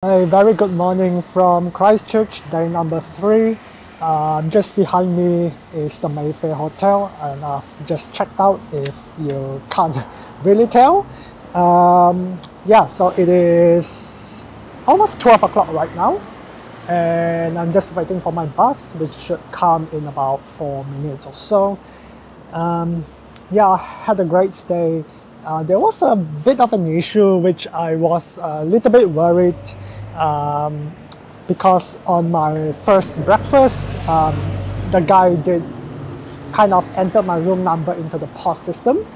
A very good morning from Christchurch, day number 3. Just behind me is the Mayfair Hotel, and I've just checked out if you can't really tell. So it is almost 12 o'clock right now, and I'm just waiting for my bus, which should come in about 4 minutes or so. I had a great stay. There was a bit of an issue which I was a little bit worried because on my first breakfast, the guy did kind of enter my room number into the POS system,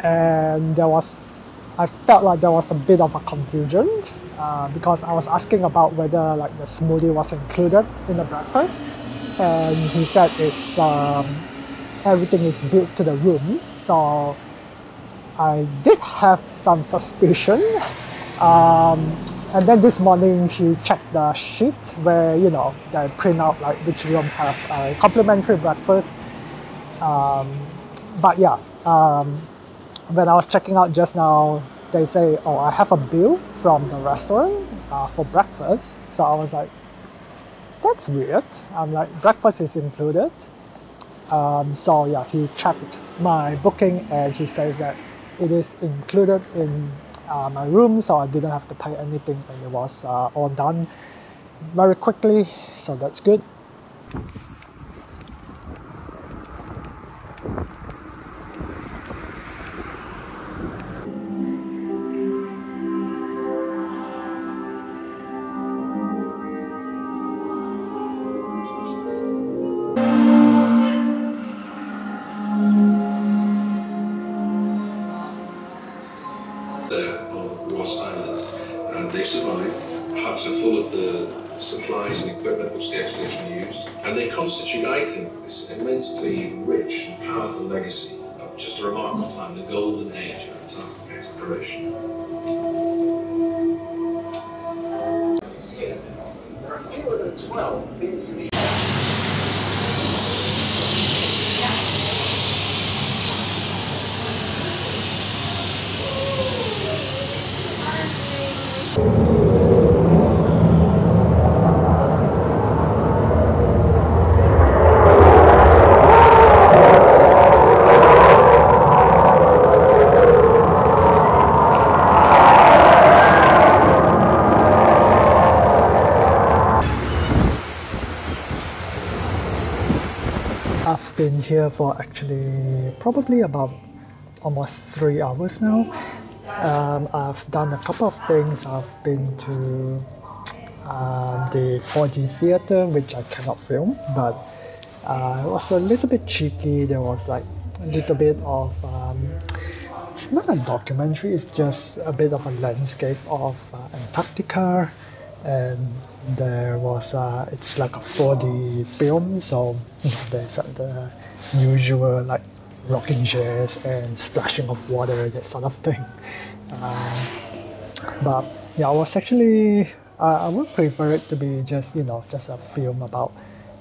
and I felt like there was a bit of a confusion because I was asking about whether like the smoothie was included in the breakfast, and he said it's everything is built to the room. So I did have some suspicion. And then this morning he checked the sheet where, they print out like which room have a complimentary breakfast. When I was checking out just now, they say, oh, I have a bill from the restaurant for breakfast. So I was like, that's weird. I'm like, breakfast is included. He checked my booking and he says that it is included in my room, so I didn't have to pay anything, and it was all done very quickly, so that's good. There on Ross Island, and they survived. Huts are full of the supplies and equipment which the expedition used, and they constitute, I think, this immensely rich and powerful legacy of just a remarkable time, the golden age of Antarctic exploration. There are fewer than 12 things you need. I've been here for actually probably about almost 3 hours now. I've done a couple of things. I've been to the 4D theater, which I cannot film, but it was a little bit cheeky. There was like a little bit of it's not a documentary, it's just a bit of a landscape of Antarctica, and there was it's like a 4D film, so there's the usual like rocking chairs and splashing of water, that sort of thing. I was actually I would prefer it to be just just a film about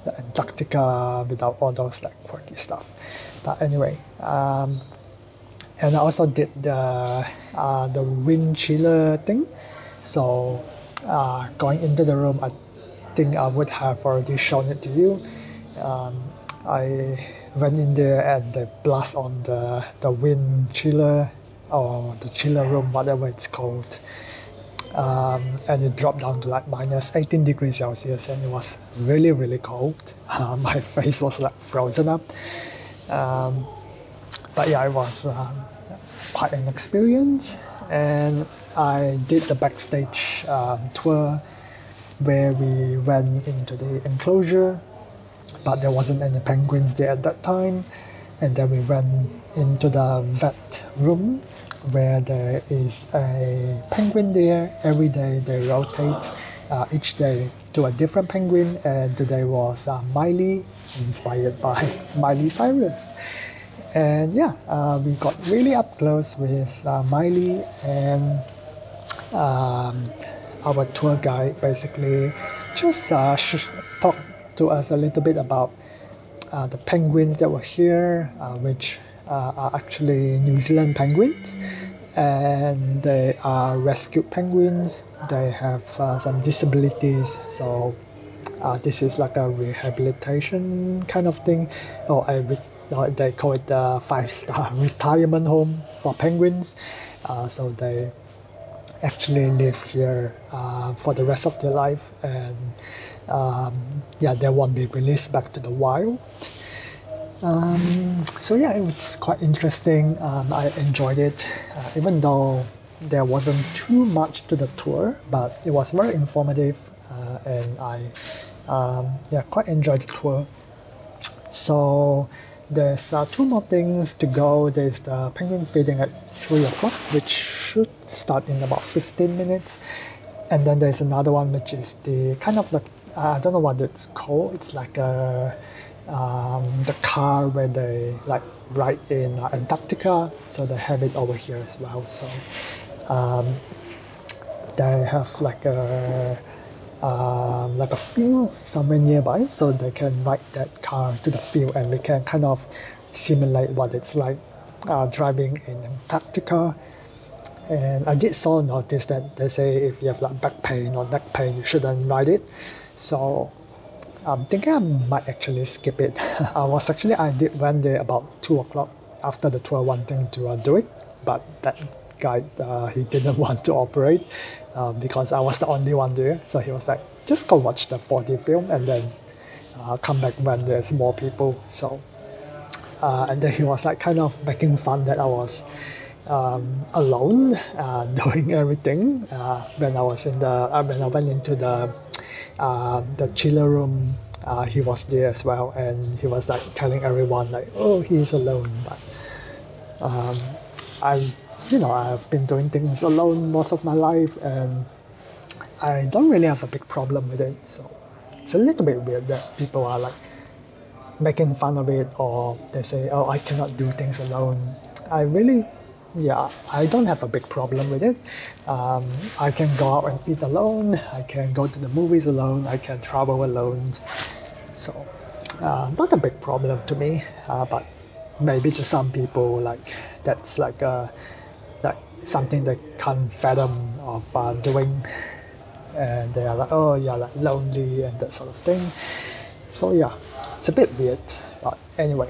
the Antarctica without all those like quirky stuff. But anyway, and I also did the wind chiller thing. So going into the room, I think I would have already shown it to you. I went in there and they blast on the wind chiller, or the chiller room, whatever it's called. And it dropped down to like minus 18 degrees Celsius, and it was really, really cold. My face was like frozen up. It was quite an experience. And I did the backstage tour where we went into the enclosure, but there wasn't any penguins there at that time. And then we went into the vet room where there is a penguin there. Every day they rotate each day to a different penguin, and today was Miley, inspired by Miley Cyrus. And we got really up close with Miley, and our tour guide basically just talked to us a little bit about the penguins that were here, which are actually New Zealand penguins. and they are rescued penguins. They have some disabilities, so this is like a rehabilitation kind of thing, or they call it a 5-star retirement home for penguins. So they actually live here for the rest of their life, and yeah, they won't be released back to the wild. So yeah, it was quite interesting. I enjoyed it, even though there wasn't too much to the tour, but it was very informative, and I yeah, quite enjoyed the tour. So there's 2 more things to go. There's the penguin feeding at 3 o'clock, which should start in about 15 minutes. And then there's another one, which is the kind of like, I don't know what it's called. It's like the car where they like ride in Antarctica. So they have it over here as well. So they have like a field somewhere nearby, so they can ride that car to the field, and we can kind of simulate what it's like driving in Antarctica. And I did so notice that they say if you have like back pain or neck pain, you shouldn't ride it. So I'm thinking I might actually skip it. I did went there about 2 o'clock after the tour, wanting to do it, but that guy, he didn't want to operate because I was the only one there. So he was like, just go watch the 4D film and then come back when there's more people. So and then he was like kind of making fun that I was alone doing everything when I was when I went into the chiller room. He was there as well, and he was like telling everyone like, oh, he's alone. But I've been doing things alone most of my life, and I don't really have a big problem with it. So it's a little bit weird that people are like making fun of it, or they say, oh, I cannot do things alone. I don't have a big problem with it. I can go out and eat alone. I can go to the movies alone. I can travel alone. So not a big problem to me, but maybe to some people, like that's like something they can't fathom of doing, and they are like, oh, you're like lonely and that sort of thing. So yeah, it's a bit weird, but anyway.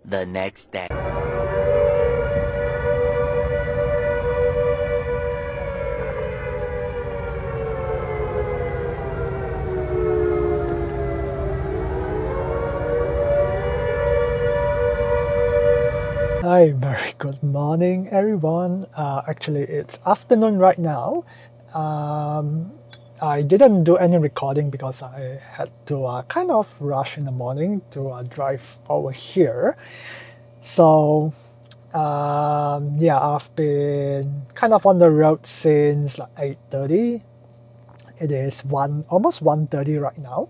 The next day. Good morning, everyone. Actually, it's afternoon right now. I didn't do any recording because I had to kind of rush in the morning to drive over here. So, yeah, I've been kind of on the road since like 8:30. It is almost 1:30 right now.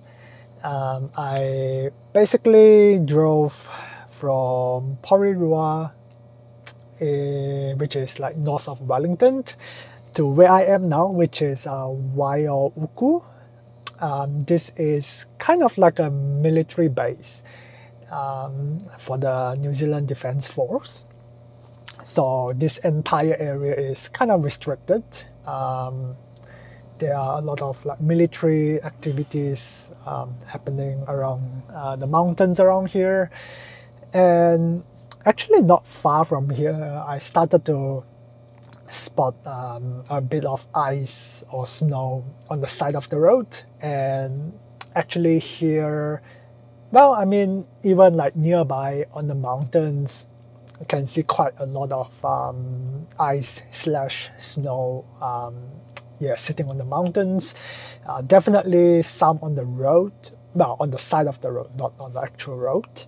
I basically drove from Rotorua, which is like north of Wellington, to where I am now, which is Wellington. This is kind of like a military base for the New Zealand Defence Force. So this entire area is kind of restricted. There are a lot of like military activities happening around the mountains around here, and actually not far from here I started to spot a bit of ice or snow on the side of the road. And actually here, well, I mean, even like nearby on the mountains, you can see quite a lot of ice/snow sitting on the mountains. Definitely some on the road, well, on the side of the road, not on the actual road.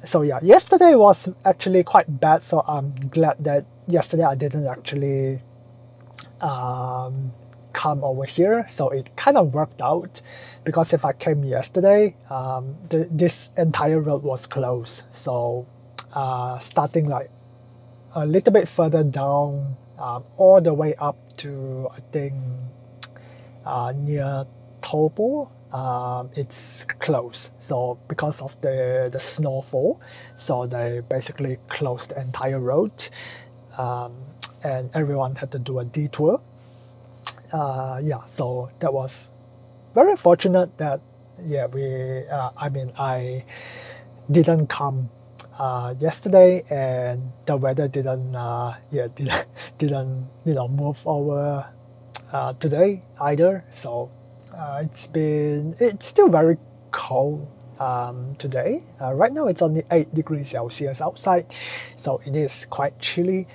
So yeah, yesterday was actually quite bad, so I'm glad that yesterday I didn't actually come over here. So it kind of worked out, because if I came yesterday, this entire road was closed. So starting like a little bit further down, all the way up to, I think, near Topo, it's closed. So because of the snowfall, so they basically closed the entire road, and everyone had to do a detour. Yeah, so that was very fortunate that, yeah, I didn't come yesterday, and the weather didn't move over today either. So it's still very cold today. Right now it's only 8 degrees Celsius outside, so it is quite chilly.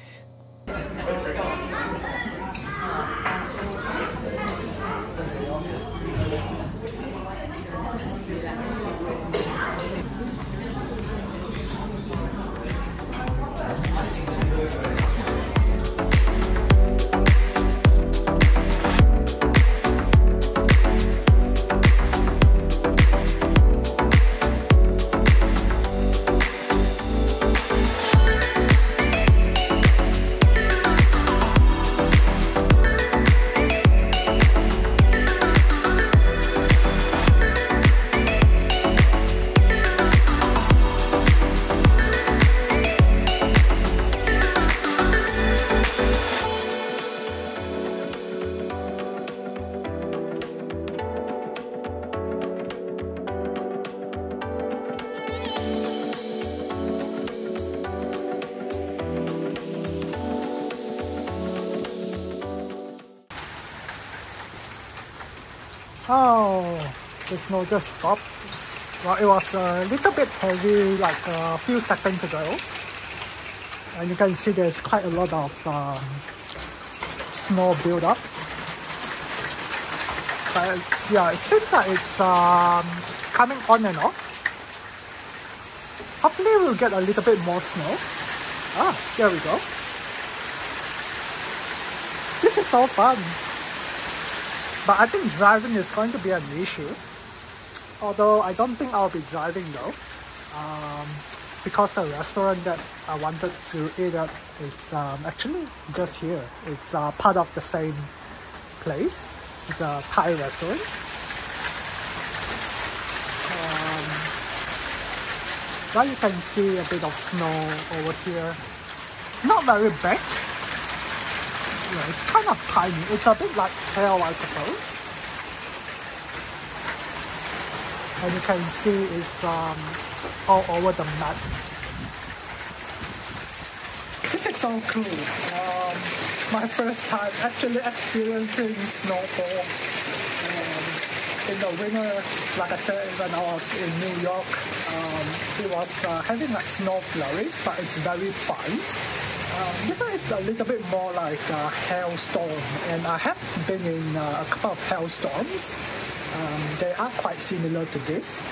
Oh, the snow just stopped. Well, it was a little bit heavy like a few seconds ago. And you can see there's quite a lot of snow build up. But yeah, it seems like it's coming on and off. Hopefully we'll get a little bit more snow. Ah, there we go. This is so fun. But I think driving is going to be an issue. Although I don't think I'll be driving though. Because the restaurant that I wanted to eat at is actually just here. It's part of the same place. It's a Thai restaurant. Now you can see a bit of snow over here. It's not very big. Yeah, it's kind of tiny. It's a bit like hail, I suppose. And you can see it's all over the mat. This is so cool. My first time actually experiencing snowfall. in the winter, like I said, when I was in New York, it was having like snow flurries, but it's very fun. This one is a little bit more like a hailstorm, and I have been in a couple of hailstorms. They are quite similar to this.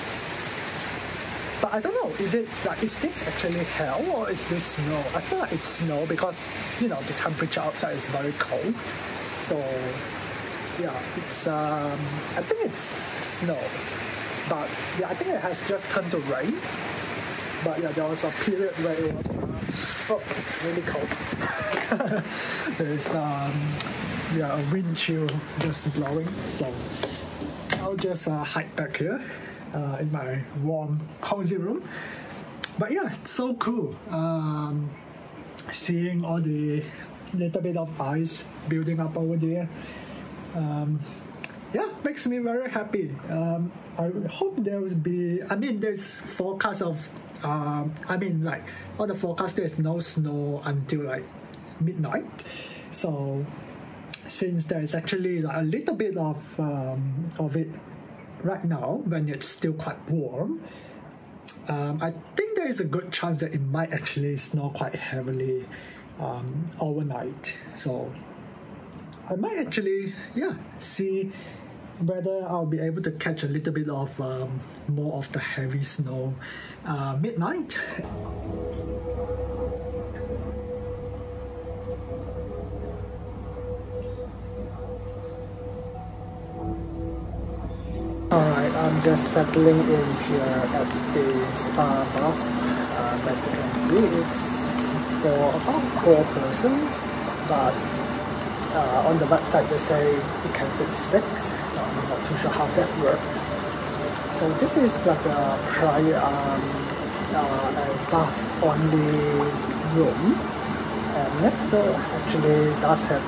But I don't know, is this actually hail or is this snow? I feel like it's snow because, you know, the temperature outside is very cold. So, yeah, it's, I think it's snow. But, yeah, I think it has just turned to rain. But, yeah, there was a period where it was, it's really cold. There's, yeah, a wind chill just blowing. So, I'll just hide back here. In my warm, cozy room. But yeah, it's so cool. Seeing all the little bit of ice building up over there. Yeah, makes me very happy. I hope there will be, there's forecast of, like, on the forecast there's no snow until like midnight. So, since there's actually like a little bit of it right now, when it's still quite warm, I think there is a good chance that it might actually snow quite heavily overnight. So I might actually, see whether I'll be able to catch a little bit of more of the heavy snow midnight. Alright, I'm just settling in here at the spa bath. As you can see, it's for about 4 person, but on the website they say it can fit 6, so I'm not too sure how that works. So this is like a bath only room, and next door actually does have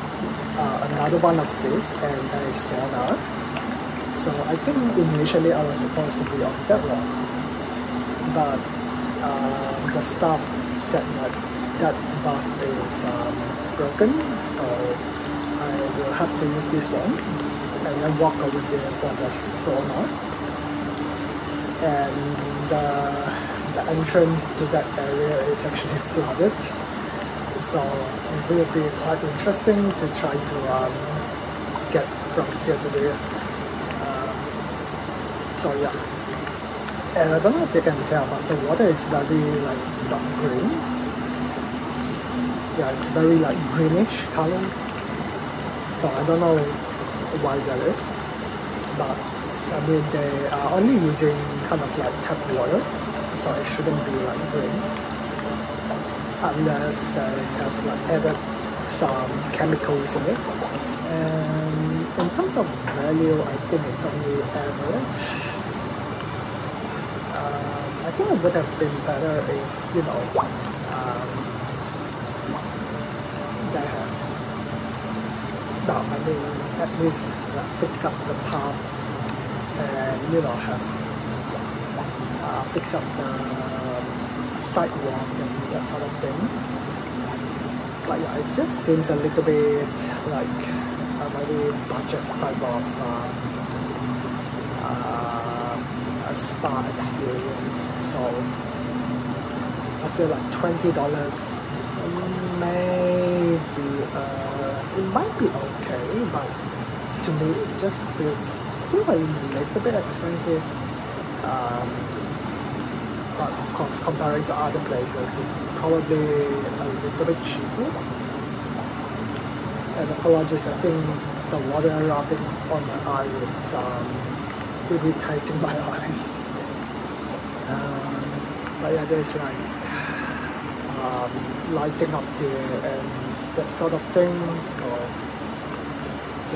another one of this and a sauna. So I think initially I was supposed to be on that one, but the staff said like that bath is broken, so I will have to use this one and then walk over there for the sauna. And the entrance to that area is actually flooded, so it will be quite interesting to try to get from here to there. So yeah, and I don't know if you can tell, but the water is very like dark green. Yeah, it's very like greenish color. So I don't know why that is, but they are only using kind of like tap water, so it shouldn't be like green, unless they have like added some chemicals in it. And in terms of value, I think it's only average. I think it would have been better if, you know, they have, at least fix up the tub and, you know, have fix up the sidewalk and that sort of thing. But yeah, it just seems a little bit like a very budget type of a spa experience. So I feel like $20 maybe it might be okay, but to me it just feels still a little bit expensive. But of course, comparing to other places, it's probably a little bit cheaper. And apologies, I think the water rubbing on my eye is irritating my eyes. But yeah, there's like lighting up there and that sort of thing. So it's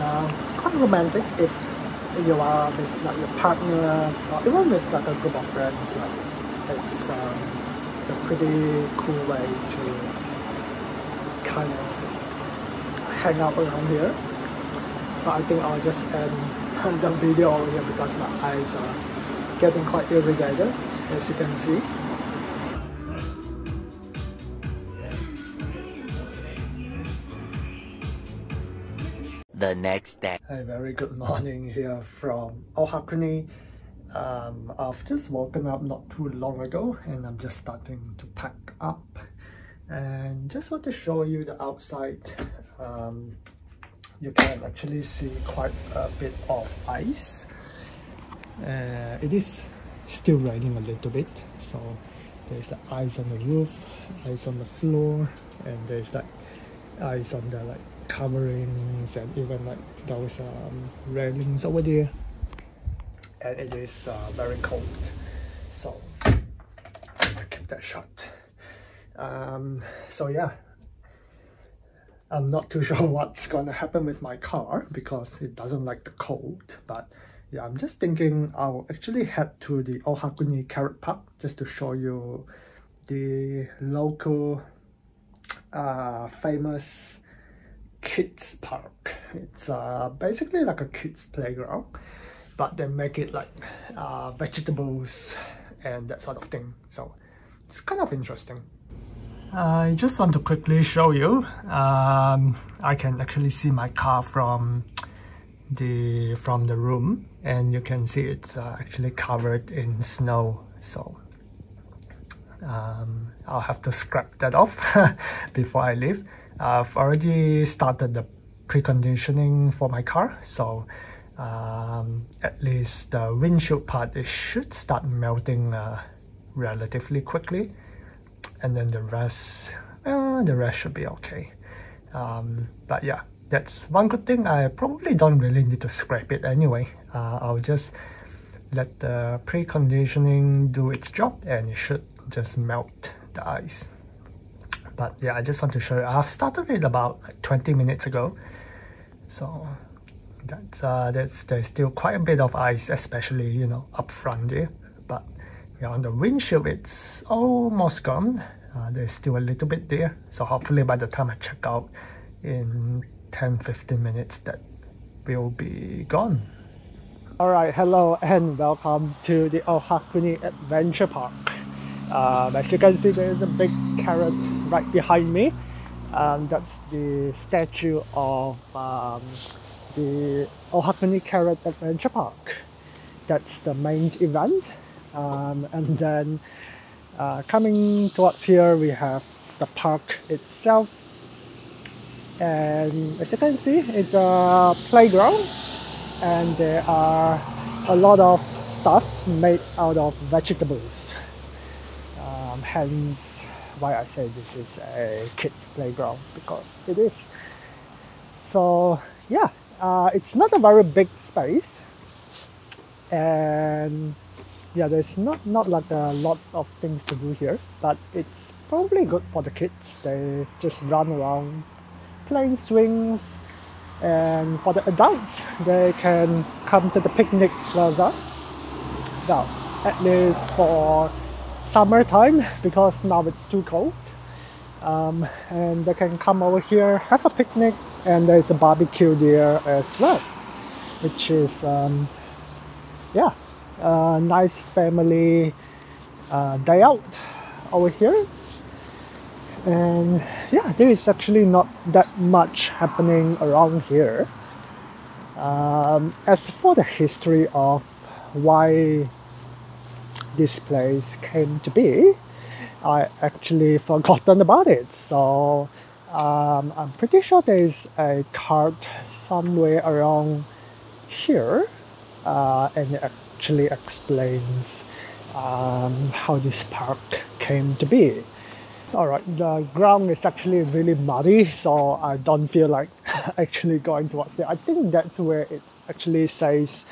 quite romantic if you are with like your partner or even with like a group of friends. Like it's a pretty cool way to kind of hang out around here. But I think I'll just end the video over here because my eyes are getting quite irritated, as you can see. The the next day. A very good morning here from Ohakune. I've just woken up not too long ago and I'm just starting to pack up, and just want to show you the outside. You can actually see quite a bit of ice. It is still raining a little bit, so there's the ice on the roof, ice on the floor, and there's like ice on the coverings, and even those railings over there. And it is very cold, so I keep that shut. So yeah, I'm not too sure what's gonna happen with my car because it doesn't like the cold, but yeah, I'm just thinking I'll actually head to the Ohakune Carrot Park just to show you the local famous kids park. It's basically like a kids playground, but they make it like vegetables and that sort of thing, so it's kind of interesting. I just want to quickly show you, I can actually see my car from the room, and you can see it's actually covered in snow, so I'll have to scrap that off before I leave. I've already started the preconditioning for my car, so at least the windshield part, it should start melting relatively quickly, and then the rest should be okay. But yeah, that's one good thing. I probably don't really need to scrape it anyway. I'll just let the preconditioning do its job and it should just melt the ice. But yeah, I just want to show you, I've started it about 20 minutes ago, so there's still quite a bit of ice, especially, you know, up front there. But yeah, on the windshield it's almost gone. There's still a little bit there, so hopefully by the time I check out in 10-15 minutes that will be gone. Alright, hello and welcome to the Ohakune Adventure Park. As you can see, there is a big carrot right behind me. That's the statue of the Ohakune Carrot Adventure Park. That's the main event. And then coming towards here, we have the park itself. And as you can see, it's a playground, and there are a lot of stuff made out of vegetables. Hence why I say this is a kids playground, because it is. So yeah, it's not a very big space, and yeah, there's not like a lot of things to do here, but it's probably good for the kids. They just run around playing swings, and for the adults, they can come to the picnic plaza. Now, at least for summertime, because now it's too cold, and they can come over here, have a picnic, and there's a barbecue there as well, which is yeah, a nice family day out over here. And yeah, there is actually not that much happening around here. As for the history of why this place came to be, I actually forgotten about it. So I'm pretty sure there is a card somewhere around here, and it actually explains how this park came to be. Alright, the ground is actually really muddy, so I don't feel like actually going towards there. I think that's where it actually says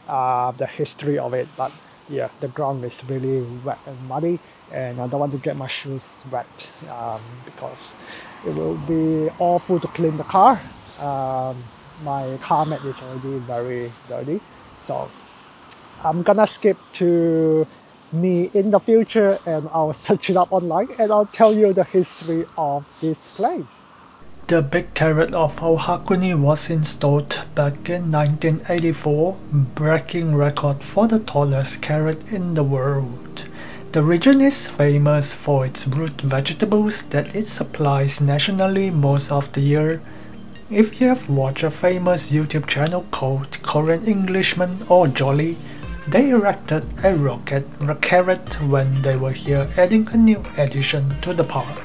the history of it, but yeah, the ground is really wet and muddy, and I don't want to get my shoes wet because it will be awful to clean the car. My car mat is already very dirty, so I'm gonna skip to me in the future, and I'll search it up online and I'll tell you the history of this place. The big carrot of Ohakune was installed back in 1984, breaking record for the tallest carrot in the world. The region is famous for its root vegetables that it supplies nationally most of the year. If you have watched a famous YouTube channel called Korean Englishman or Jolly, they erected a rocket carrot when they were here adding a new addition to the park.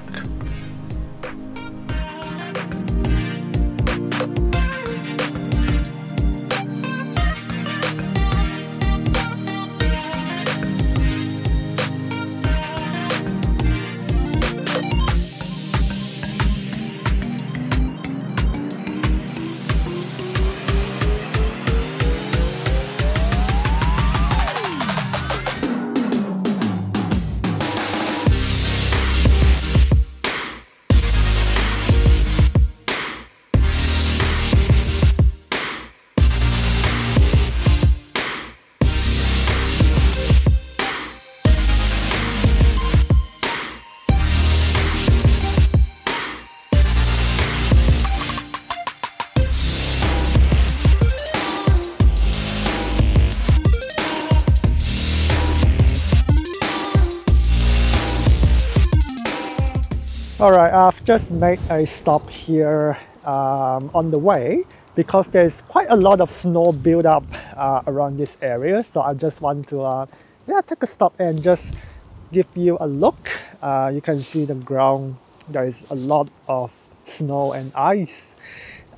Alright, I've just made a stop here on the way because there's quite a lot of snow build up around this area, so I just want to take a stop and just give you a look. You can see the ground, there is a lot of snow and ice.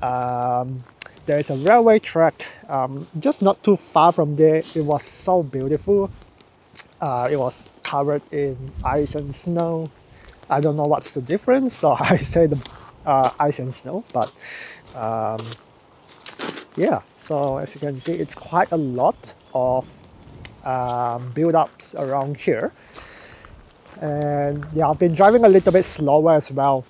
There is a railway track just not too far from there. It was so beautiful. It was covered in ice and snow. I don't know what's the difference, so I say the ice and snow, but yeah, so as you can see, it's quite a lot of build-ups around here. And yeah, I've been driving a little bit slower as well,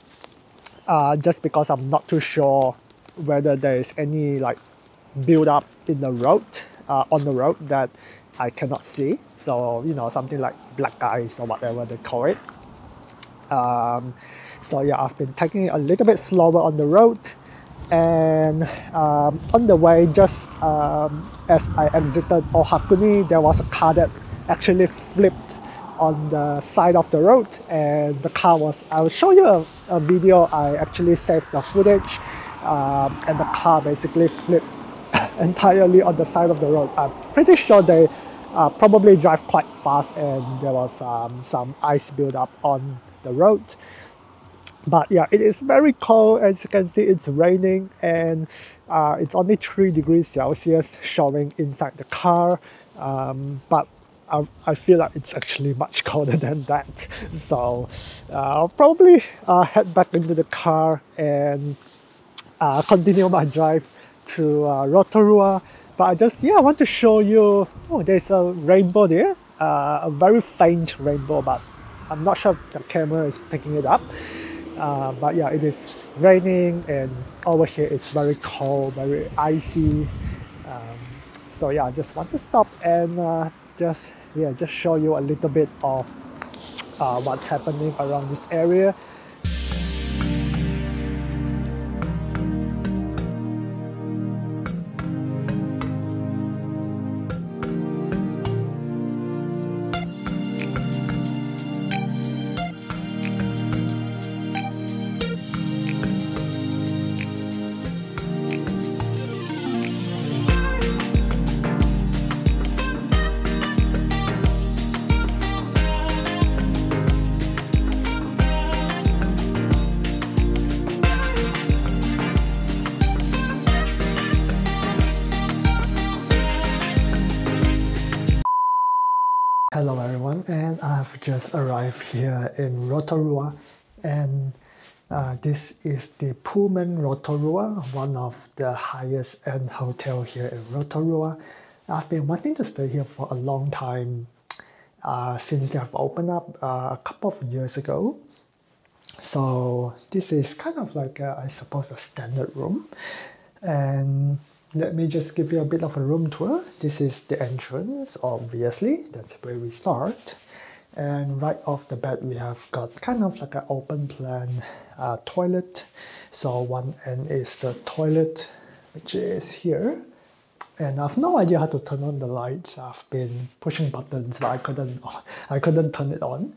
just because I'm not too sure whether there is any like build-up in the road, on the road that I cannot see. So, you know, something like black ice or whatever they call it. So yeah, I've been taking it a little bit slower on the road, and on the way, just as I exited Ohakune, there was a car that actually flipped on the side of the road, and the car was, I'll show you a video. I actually saved the footage, and the car basically flipped entirely on the side of the road. I'm pretty sure they probably drive quite fast, and there was some ice build-up on the road. But yeah, it is very cold. As you can see, it's raining, and it's only 3 degrees Celsius showing inside the car, but I feel like it's actually much colder than that. So I'll probably head back into the car and continue my drive to Rotorua. But I just want to show you, oh, there's a rainbow there, a very faint rainbow, but I'm not sure if the camera is picking it up. But yeah, it is raining, and over here it's very cold, very icy. So yeah, I just want to stop and just show you a little bit of what's happening around this area. Hello everyone, and I've just arrived here in Rotorua, and this is the Pullman Rotorua, one of the highest end hotel here in Rotorua. I've been wanting to stay here for a long time, since they have opened up a couple of years ago. So this is kind of like I suppose a standard room, and let me just give you a bit of a room tour. This is the entrance, obviously, that's where we start. And right off the bat, we have got kind of like an open plan toilet. So one end is the toilet, which is here. And I have no idea how to turn on the lights. I've been pushing buttons, but I couldn't turn it on.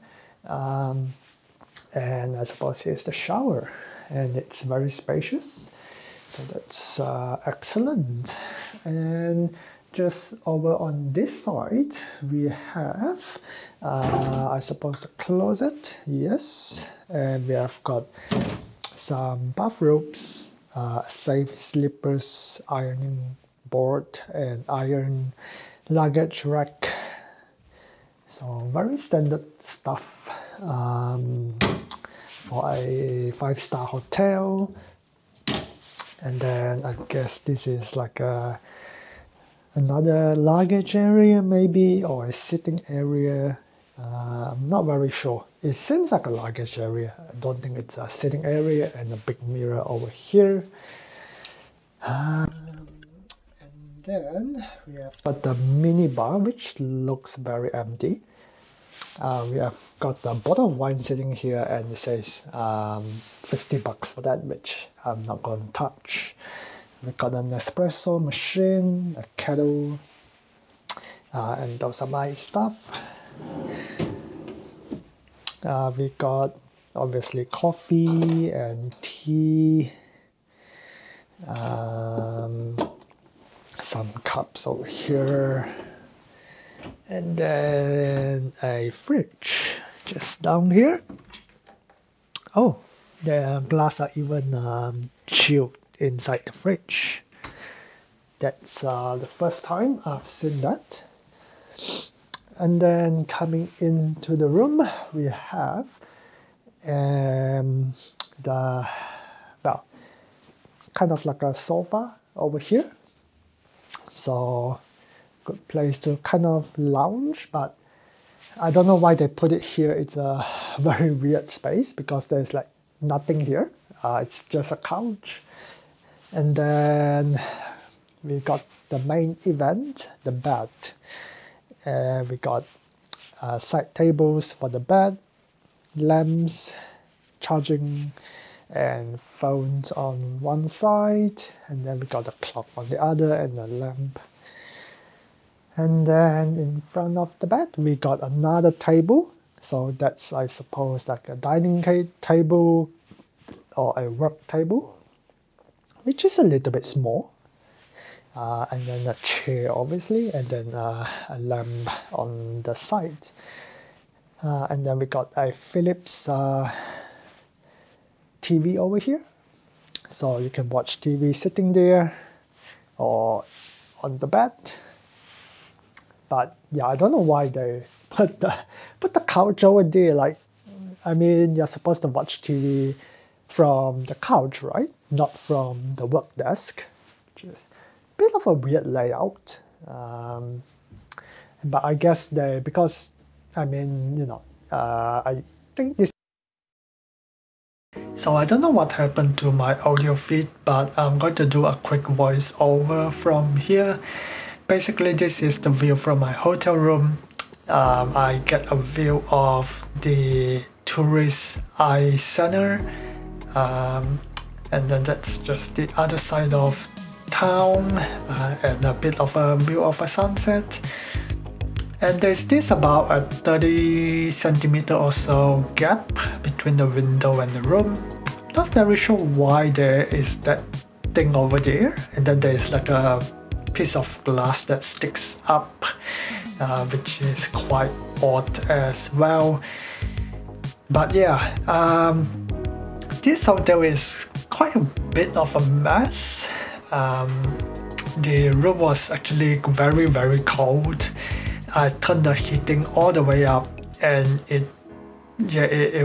And I suppose here's the shower, and it's very spacious. So that's excellent. And just over on this side, we have, I suppose, the closet. Yes, and we have got some bathrobes, safe slippers, ironing board, and iron luggage rack. So very standard stuff for a 5-star hotel. And then I guess this is like another luggage area maybe, or a sitting area. I'm not very sure. It seems like a luggage area. I don't think it's a sitting area, and a big mirror over here. And then we have got the mini bar, which looks very empty. We have got a bottle of wine sitting here, and it says $50 for that, which I'm not going to touch. We got an espresso machine, a kettle, and those are my stuff. We got obviously coffee and tea, some cups over here, and then a fridge just down here. Oh, the glass are even chilled inside the fridge. That's the first time I've seen that. And then coming into the room, we have kind of like a sofa over here. So good place to kind of lounge, but I don't know why they put it here. It's a very weird space because there's like nothing here. It's just a couch. And then we got the main event, the bed. We got side tables for the bed, lamps, charging, and phones on one side, and then we got a clock on the other and a lamp. And then in front of the bed, we got another table. So that's, I suppose, like a dining table or a work table, which is a little bit small. And then a chair, obviously, and then a lamp on the side. And then we got a Philips TV over here. So you can watch TV sitting there or on the bed. But yeah, I don't know why they put the couch over there. Like, I mean, you're supposed to watch TV from the couch, right? Not from the work desk. Just bit of a weird layout, but I guess because I mean, you know, I think this. So I don't know what happened to my audio feed, but I'm going to do a quick voiceover from here. Basically, this is the view from my hotel room. I get a view of the tourist eye center, and then that's just the other side of town, and a bit of a view of a sunset. And there's this about a 30 centimeter or so gap between the window and the room. Not very sure why there is that thing over there, and then there's like a piece of glass that sticks up, which is quite odd as well. But yeah, this hotel is quite a bit of a mess. The room was actually very cold. I turned the heating all the way up, and it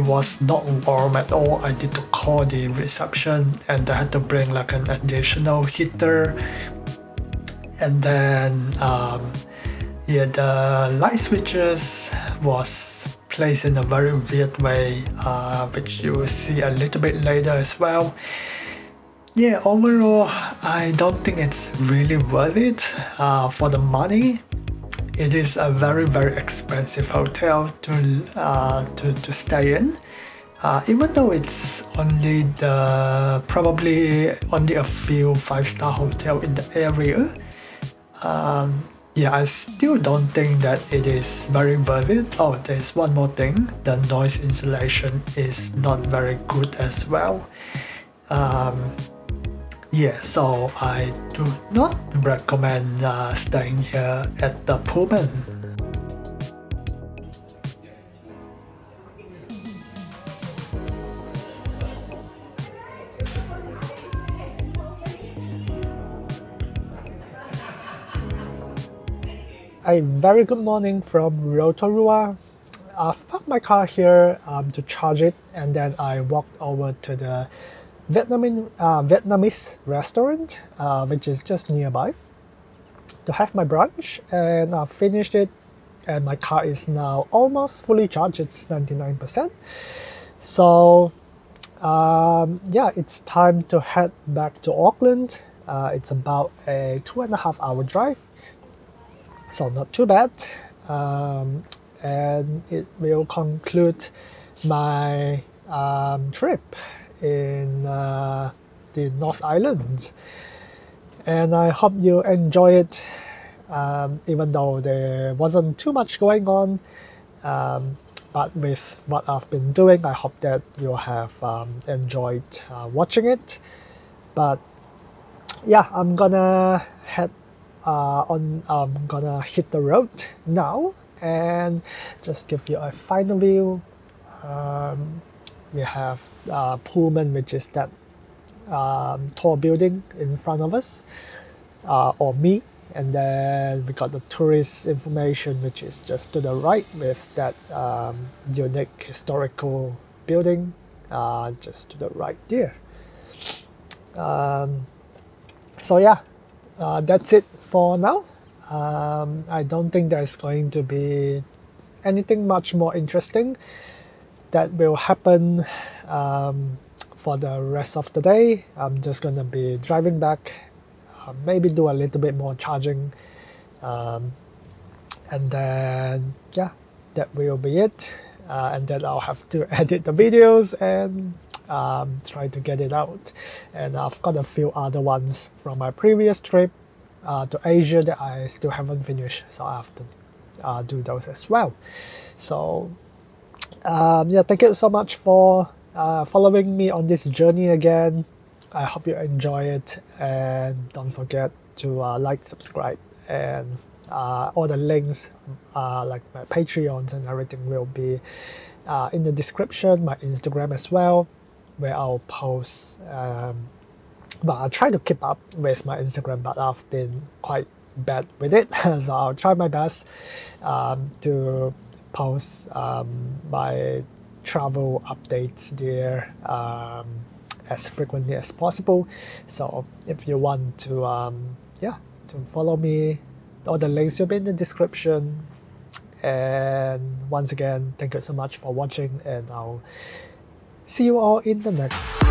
was not warm at all. I need to call the reception, and I had to bring like an additional heater. And then the light switches was placed in a very weird way, which you will see a little bit later as well. Yeah, overall, I don't think it's really worth it for the money. It is a very expensive hotel to stay in. Even though it's only probably only a few 5-star hotel in the area. Yeah, I still don't think that it is very worth it. Oh, there's one more thing. The noise insulation is not very good as well. Yeah, so I do not recommend staying here at the Pullman. A very good morning from Rotorua. I've parked my car here to charge it, and then I walked over to the Vietnamese restaurant, which is just nearby, to have my brunch, and I finished it, and my car is now almost fully charged. It's 99%. So yeah, it's time to head back to Auckland. It's about a 2.5 hour drive, so not too bad. And it will conclude my trip in the North Island. And I hope you enjoy it, even though there wasn't too much going on. But with what I've been doing, I hope that you have enjoyed watching it. But yeah, I'm gonna hit the road now and just give you a final view. We have Pullman, which is that tall building in front of us, or me, and then we got the tourist information, which is just to the right with that unique historical building just to the right there. So yeah, that's it for now. I don't think there's going to be anything much more interesting that will happen for the rest of the day. I'm just gonna be driving back, maybe do a little bit more charging, and then yeah, that will be it. And then I'll have to edit the videos and try to get it out. And I've got a few other ones from my previous trip to Asia that I still haven't finished, so I have to do those as well. So yeah, thank you so much for following me on this journey again. I hope you enjoy it, and don't forget to like, subscribe, and all the links like my Patreons and everything will be in the description, my Instagram as well, where I'll post. But I try to keep up with my Instagram, but I've been quite bad with it. So I'll try my best to post my travel updates there as frequently as possible. So if you want to yeah, to follow me, all the links will be in the description. And once again, thank you so much for watching, and I'll see you all in the next